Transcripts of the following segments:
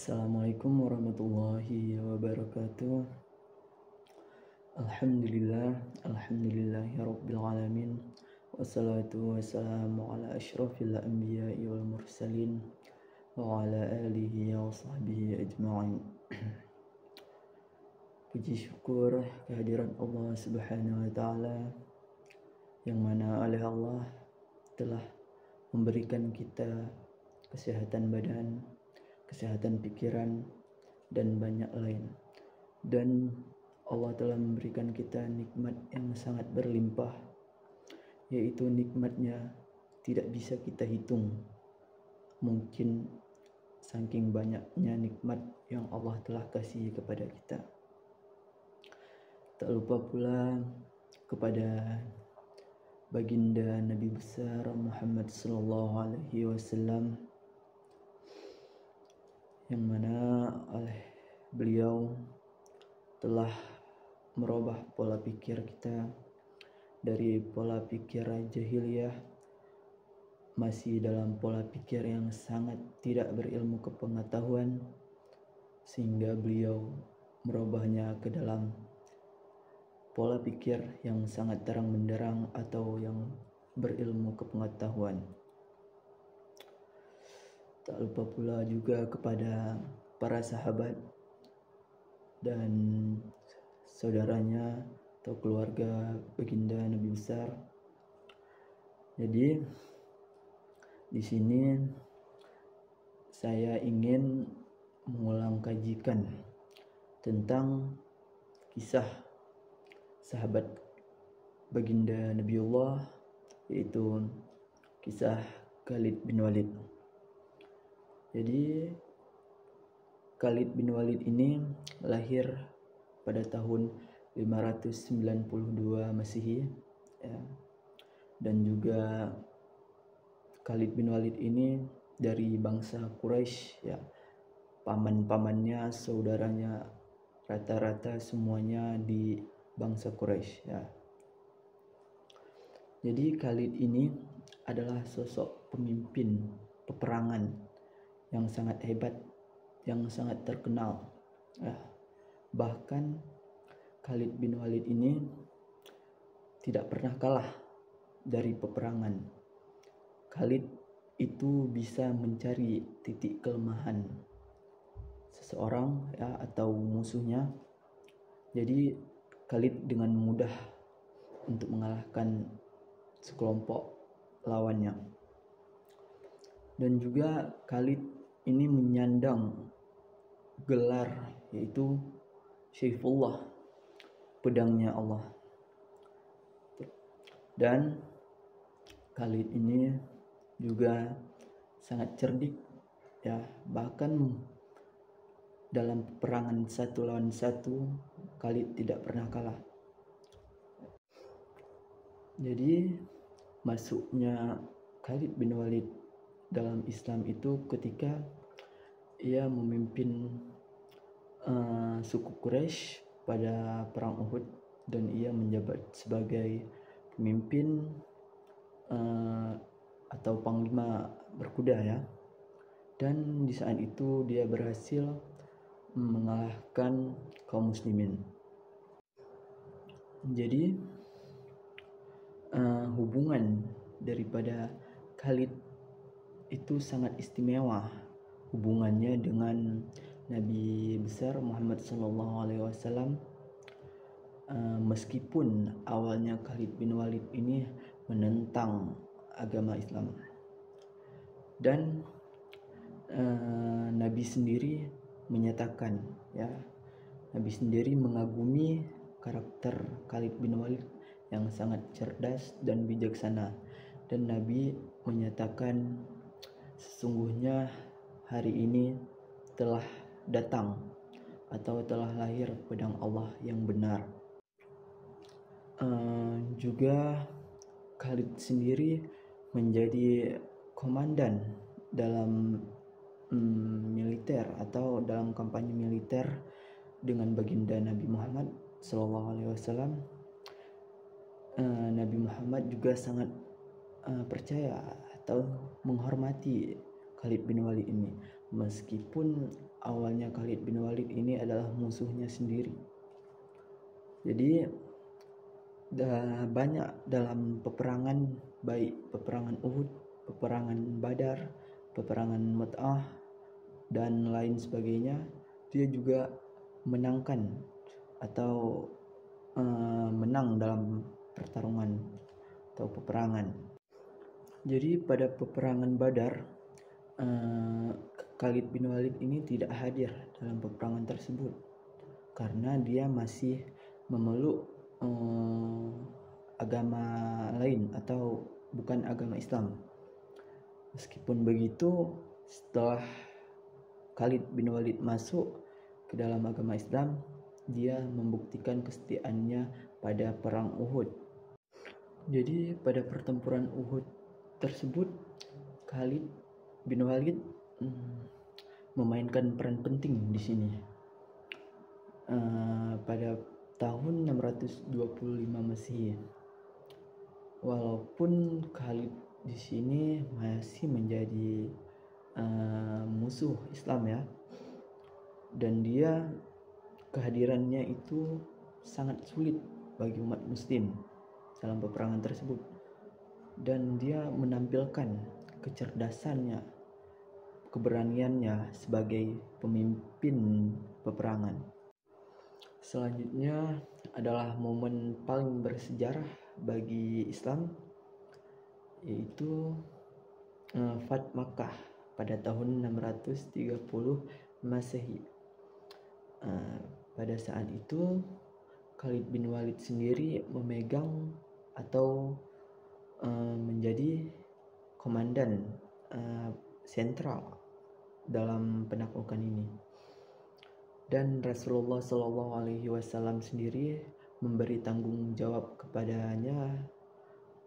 Assalamualaikum warahmatullahi wabarakatuh. Alhamdulillahi rabbil alamin. Wassalatu wassalamu ala asyrafil anbiya'i wal mursalin wa ala alihi wa sahbihi ajma'in. Puji syukur kehadiran Allah Subhanahu wa taala yang mana oleh Allah telah memberikan kita kesehatan badan, kesehatan pikiran, dan banyak lain. Dan Allah telah memberikan kita nikmat yang sangat berlimpah, yaitu nikmatnya tidak bisa kita hitung. Mungkin saking banyaknya nikmat yang Allah telah kasih kepada kita. Tak lupa pula kepada baginda Nabi besar Muhammad sallallahu alaihi wasallam, yang mana oleh beliau telah merubah pola pikir kita dari pola pikir jahiliyah, masih dalam pola pikir yang sangat tidak berilmu kepengetahuan, sehingga beliau merubahnya ke dalam pola pikir yang sangat terang benderang atau yang berilmu kepengetahuan. Tak lupa pula juga kepada para sahabat dan saudaranya atau keluarga baginda Nabi besar. Jadi di sini saya ingin mengulang kajikan tentang kisah sahabat baginda Nabiullah, yaitu kisah Khalid bin Walid. Jadi Khalid bin Walid ini lahir pada tahun 592 Masehi ya. Dan juga Khalid bin Walid ini dari bangsa Quraisy ya. Paman-pamannya, saudaranya rata-rata semuanya di bangsa Quraisy ya. Jadi Khalid ini adalah sosok pemimpin peperangan yang sangat hebat, yang sangat terkenal ya. Bahkan Khalid bin Walid ini tidak pernah kalah dari peperangan. Khalid itu bisa mencari titik kelemahan seseorang ya, atau musuhnya. Jadi Khalid dengan mudah untuk mengalahkan sekelompok lawannya. Dan juga Khalid ini menyandang gelar yaitu Syaifullah, pedangnya Allah. Dan Khalid ini juga sangat cerdik ya, bahkan dalam peperangan satu lawan satu Khalid tidak pernah kalah. Jadi masuknya Khalid bin Walid dalam Islam itu ketika ia memimpin suku Quraisy pada perang Uhud, dan ia menjabat sebagai pemimpin atau panglima berkuda ya. Dan di saat itu dia berhasil mengalahkan kaum muslimin. Jadi hubungan daripada Khalid itu sangat istimewa, hubungannya dengan Nabi besar Muhammad SAW. Meskipun awalnya Khalid bin Walid ini menentang agama Islam, dan Nabi sendiri menyatakan ya, Nabi sendiri mengagumi karakter Khalid bin Walid yang sangat cerdas dan bijaksana, dan Nabi menyatakan sesungguhnya hari ini telah datang atau telah lahir pedang Allah yang benar. Juga Khalid sendiri menjadi komandan dalam militer atau dalam kampanye militer dengan baginda Nabi Muhammad SAW. Nabi Muhammad juga sangat percaya atau menghormati Khalid bin Walid ini, meskipun awalnya Khalid bin Walid ini adalah musuhnya sendiri. Jadi banyak dalam peperangan, baik peperangan Uhud, peperangan Badar, peperangan Mu'tah dan lain sebagainya, dia juga menangkan atau menang dalam pertarungan atau peperangan. Jadi pada peperangan Badar, Khalid bin Walid ini tidak hadir dalam peperangan tersebut karena dia masih memeluk agama lain atau bukan agama Islam. Meskipun begitu, setelah Khalid bin Walid masuk ke dalam agama Islam, dia membuktikan kesetiaannya pada perang Uhud. Jadi pada pertempuran Uhud tersebut, Khalid bin Walid memainkan peran penting di sini. Pada tahun 625 Masehi, walaupun Khalid di sini masih menjadi musuh Islam ya, dan dia kehadirannya itu sangat sulit bagi umat Muslim dalam peperangan tersebut, dan dia menampilkan kecerdasannya, keberaniannya sebagai pemimpin peperangan. Selanjutnya adalah momen paling bersejarah bagi Islam, yaitu Fath Makkah pada tahun 630 Masehi. Pada saat itu Khalid bin Walid sendiri memegang atau menjadi komandan sentral dalam penaklukan ini, dan Rasulullah SAW sendiri memberi tanggung jawab kepadanya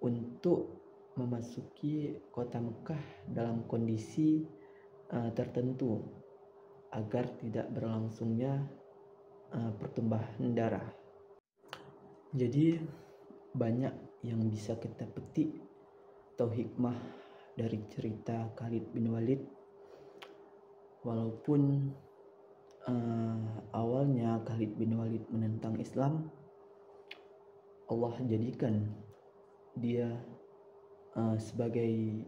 untuk memasuki kota Mekah dalam kondisi tertentu agar tidak berlangsungnya pertumpahan darah. Jadi banyak yang bisa kita petik atau hikmah dari cerita Khalid bin Walid. Walaupun awalnya Khalid bin Walid menentang Islam, Allah jadikan dia sebagai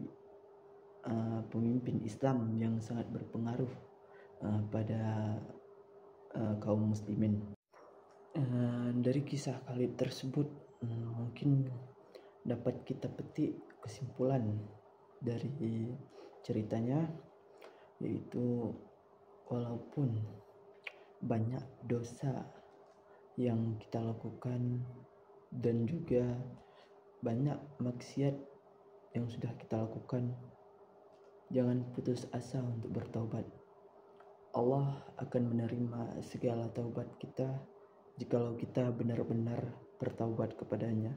pemimpin Islam yang sangat berpengaruh pada kaum muslimin. Dari kisah Khalid tersebut mungkin dapat kita petik kesimpulan dari ceritanya, yaitu walaupun banyak dosa yang kita lakukan dan juga banyak maksiat yang sudah kita lakukan, jangan putus asa untuk bertaubat. Allah akan menerima segala taubat kita jikalau kita benar-benar bertaubat kepadanya,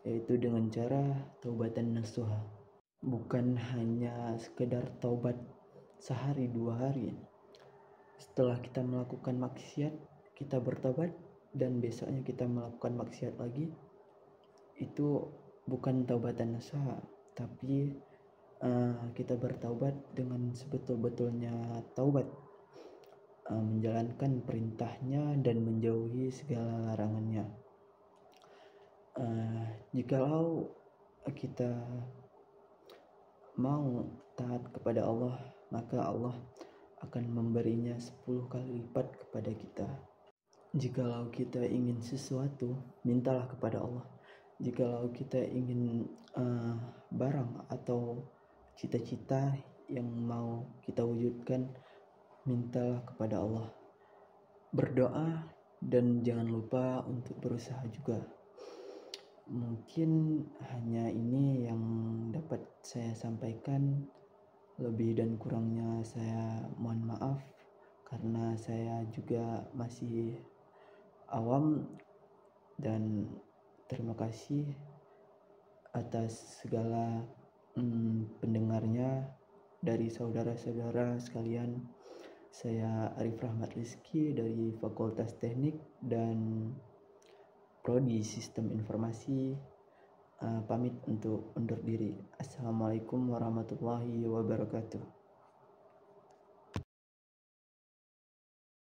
yaitu dengan cara taubatan nasuha. Bukan hanya sekedar taubat sehari dua hari. Setelah kita melakukan maksiat, kita bertaubat, dan besoknya kita melakukan maksiat lagi. Itu bukan taubatan nasuha, tapi kita bertaubat dengan sebetul-betulnya taubat, menjalankan perintahnya dan menjauhi segala larangannya. Jikalau kita mau taat kepada Allah, maka Allah akan memberinya 10 kali lipat kepada kita. Jikalau kita ingin sesuatu, mintalah kepada Allah. Jikalau kita ingin barang atau cita-cita yang mau kita wujudkan, mintalah kepada Allah. Berdoa dan jangan lupa untuk berusaha juga. Mungkin hanya ini yang dapat saya sampaikan. Lebih dan kurangnya saya mohon maaf, karena saya juga masih awam, dan terima kasih atas segala pendengarnya dari saudara-saudara sekalian. Saya Arif Rahmat Rizky dari Fakultas Teknik dan Prodi Sistem Informasi, pamit untuk undur diri. Assalamualaikum warahmatullahi wabarakatuh.